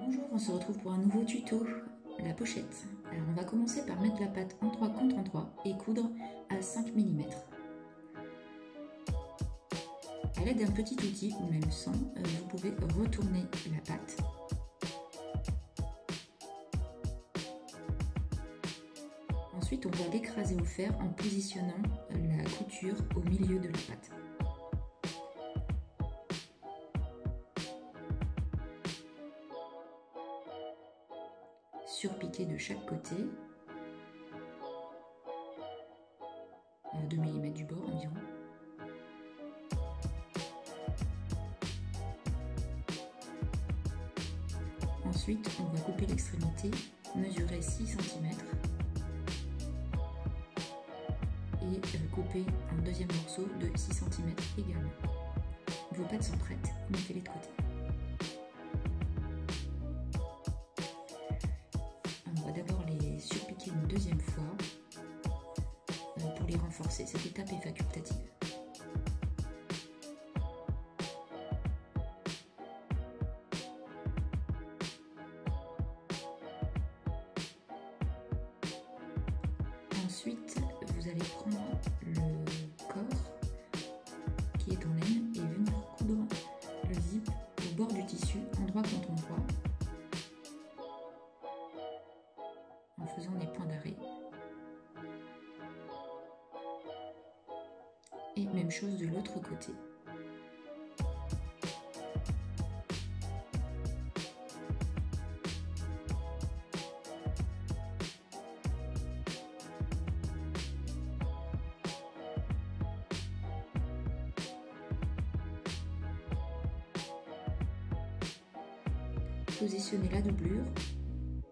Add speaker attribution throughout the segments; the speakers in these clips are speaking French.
Speaker 1: Bonjour, on se retrouve pour un nouveau tuto, la pochette. Alors on va commencer par mettre la pâte en 3 contre en 3 et coudre à 5 mm. À l'aide d'un petit outil ou même sans, vous pouvez retourner la pâte. Ensuite on va l'écraser au fer en positionnant la couture au milieu de la pâte. Surpiquer de chaque côté, 2 mm du bord environ. Ensuite, on va couper l'extrémité, mesurer 6 cm et couper un deuxième morceau de 6 cm également. Vos pâtes sont prêtes, mettez-les de côté. On va d'abord les surpiquer une deuxième fois pour les renforcer. Cette étape est facultative. Ensuite, vous allez prendre le corps qui est en laine et venir coudre le zip au bord du tissu, endroit contre endroit, en faisant des points d'arrêt. Et même chose de l'autre côté. Positionnez la doublure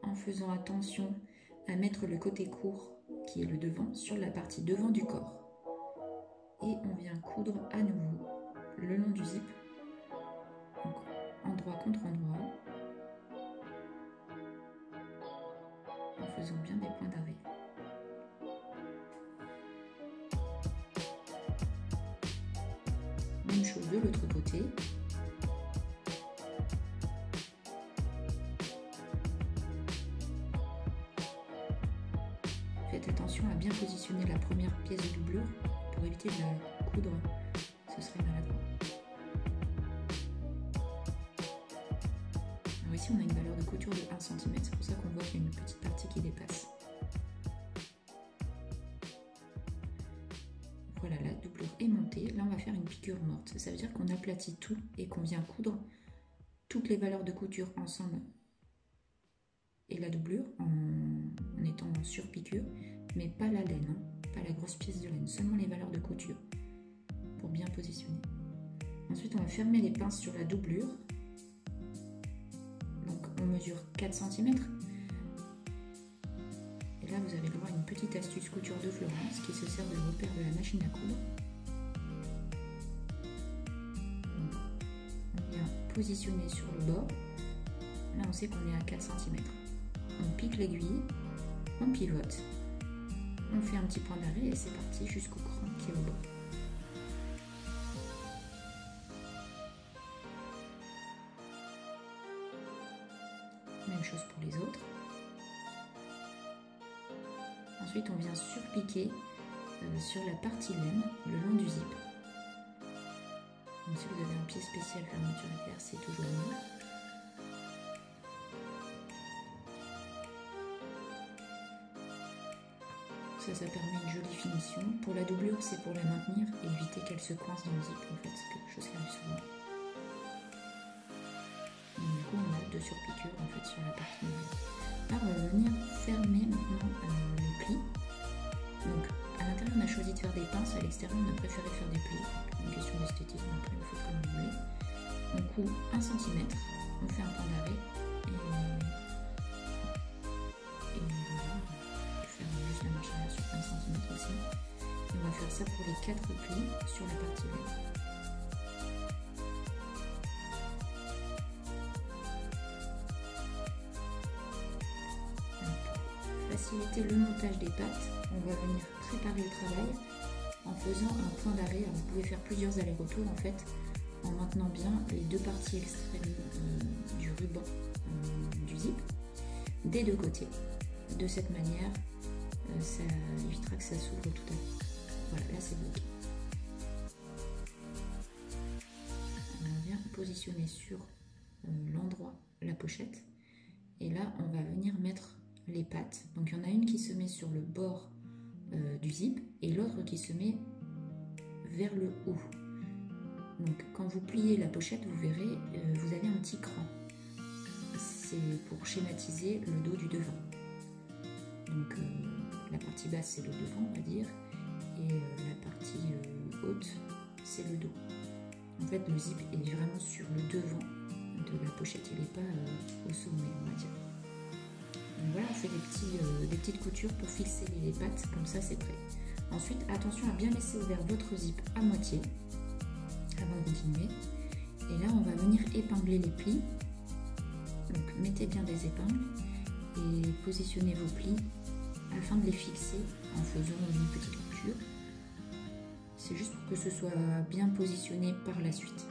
Speaker 1: en faisant attention à mettre le côté court, qui est le devant, sur la partie devant du corps. Et on vient coudre à nouveau le long du zip, donc endroit contre endroit, en faisant bien des points d'arrêt. Même chose de l'autre côté. Faites attention à bien positionner la première pièce de doublure pour éviter de la coudre, ce serait maladroit. Alors ici on a une valeur de couture de 1 cm, c'est pour ça qu'on voit qu'il y a une petite partie qui dépasse. Voilà, la doublure est montée, là on va faire une piqûre morte, ça veut dire qu'on aplatit tout et qu'on vient coudre toutes les valeurs de couture ensemble et la doublure en étant en surpiqûre, mais pas la laine, hein, pas la grosse pièce de laine, seulement les valeurs de couture pour bien positionner. Ensuite, on va fermer les pinces sur la doublure. Donc, on mesure 4 cm. Et là, vous avez le droit à une petite astuce couture de Florence qui se sert de repère de la machine à coudre. Donc, on vient positionner sur le bord. Là, on sait qu'on est à 4 cm. On pique l'aiguille, on pivote, on fait un petit point d'arrêt et c'est parti jusqu'au cran qui est au bord. Même chose pour les autres. Ensuite, on vient surpiquer sur la partie laine le long du zip. Donc, si vous avez un pied spécial fermeture éclair, c'est toujours mieux. Ça permet une jolie finition. Pour la doublure, c'est pour la maintenir et éviter qu'elle se coince dans le zip. En fait, c'est quelque chose qui arrive souvent. Et du coup, on a 2 surpiqûres en fait sur la partie nouvelle. Alors, on va venir fermer maintenant les plis. Donc, à l'intérieur, on a choisi de faire des pinces. À l'extérieur, on a préféré faire des plis. Une question d'esthétisme, après, il faut comme vous voulez. On coud 1 cm, on fait un point d'arrêt et voilà. La marche arrière sur 1 cm aussi. Et on va faire ça pour les 4 plis sur la partie laine. Pour faciliter le montage des pâtes, on va venir préparer le travail en faisant un point d'arrêt. Vous pouvez faire plusieurs allers-retours en fait, en maintenant bien les 2 parties extrêmes du ruban des deux côtés. De cette manière, ça évitera que ça s'ouvre tout à fait. Voilà, là c'est bloqué. On vient positionner sur l'endroit la pochette. Et là, on va venir mettre les pattes. Donc il y en a une qui se met sur le bord du zip et l'autre qui se met vers le haut. Donc quand vous pliez la pochette, vous verrez, vous avez un petit cran. C'est pour schématiser le dos du devant. Donc la partie basse c'est le devant, on va dire, et la partie haute c'est le dos. En fait le zip est vraiment sur le devant de la pochette, il n'est pas au sommet, on va dire. Donc voilà, on fait des petites coutures pour fixer les pattes, comme ça c'est prêt. Ensuite, attention à bien laisser ouvert votre zip à moitié avant de continuer. Et là, on va venir épingler les plis. Donc mettez bien des épingles et positionnez vos plis afin de les fixer en faisant une petite couture. C'est juste pour que ce soit bien positionné par la suite.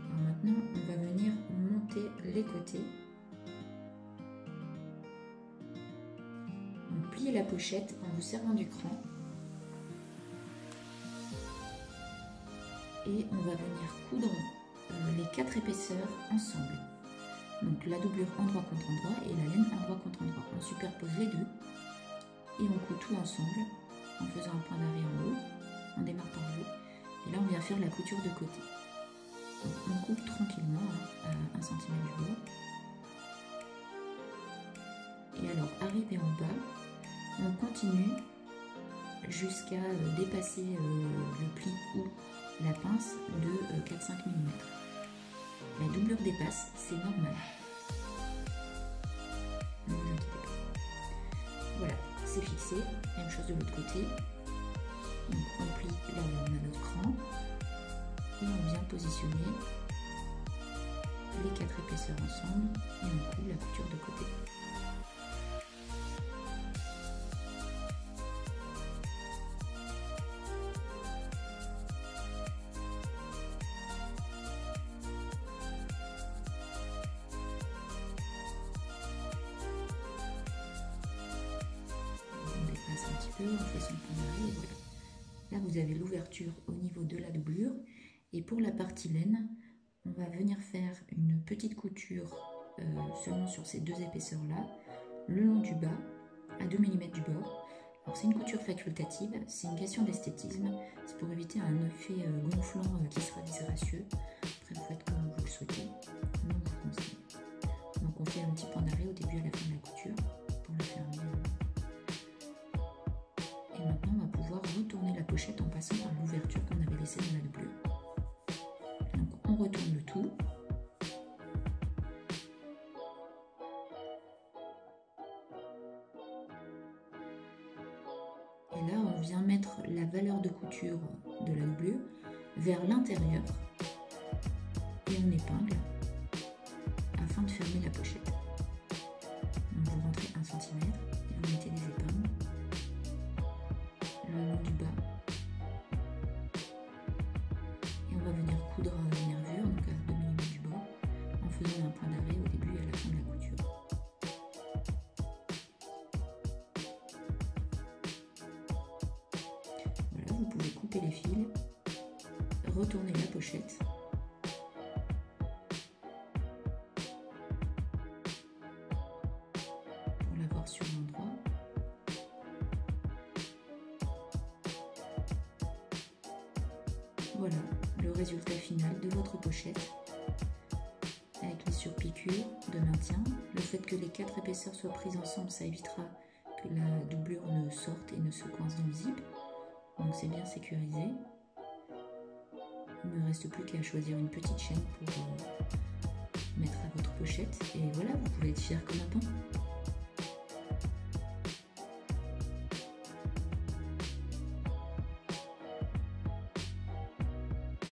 Speaker 1: Alors maintenant, on va venir monter les côtés. Donc, pliez la pochette en vous servant du cran. Et on va venir coudre les 4 épaisseurs ensemble. Donc la doublure endroit contre endroit et la laine endroit contre endroit. On superpose les deux et on coud tout ensemble en faisant un point d'arrêt en haut. On démarre par le haut et là on vient faire la couture de côté. Donc on coupe tranquillement à 1 cm du bord. Et alors arrivé en bas, on continue jusqu'à dépasser le pli ou la pince de 4-5 mm. La doublure dépasse, c'est normal. Ne vous inquiétez pas. Voilà, c'est fixé. Même chose de l'autre côté. Donc on plie là où on a notre cran et on vient positionner les 4 épaisseurs ensemble et on coud la couture de côté. On fait son point d'arrêt et voilà. Là vous avez l'ouverture au niveau de la doublure et pour la partie laine on va venir faire une petite couture seulement sur ces 2 épaisseurs là le long du bas à 2 mm du bord. Alors c'est une couture facultative, c'est une question d'esthétisme, c'est pour éviter un effet gonflant qui sera disgracieux. Après vous faites comme vous le souhaitez, moi je vous conseille. Donc on fait un petit point d'arrêt au début et à la fin de la couture pour le fermer. Et maintenant, on va pouvoir retourner la pochette en passant par l'ouverture qu'on avait laissée dans la doublure. Donc, on retourne le tout. Et là, on vient mettre la valeur de couture de la doublure vers l'intérieur et on épingle afin de fermer la pochette. Donc, vous rentrez 1 cm et vous mettez des épingles le long du bas et on va venir coudre la nervure donc à 2 mm du bord en faisant un point d'arrêt au début et à la fin de la couture. Voilà, vous pouvez couper les fils, retourner la pochette pour l'avoir sur l'endroit. Voilà le résultat final de votre pochette avec les surpiqûres de maintien. Le fait que les 4 épaisseurs soient prises ensemble, ça évitera que la doublure ne sorte et ne se coince dans le zip. Donc c'est bien sécurisé. Il ne me reste plus qu'à choisir une petite chaîne pour mettre à votre pochette. Et voilà, vous pouvez être fiers comme un pain.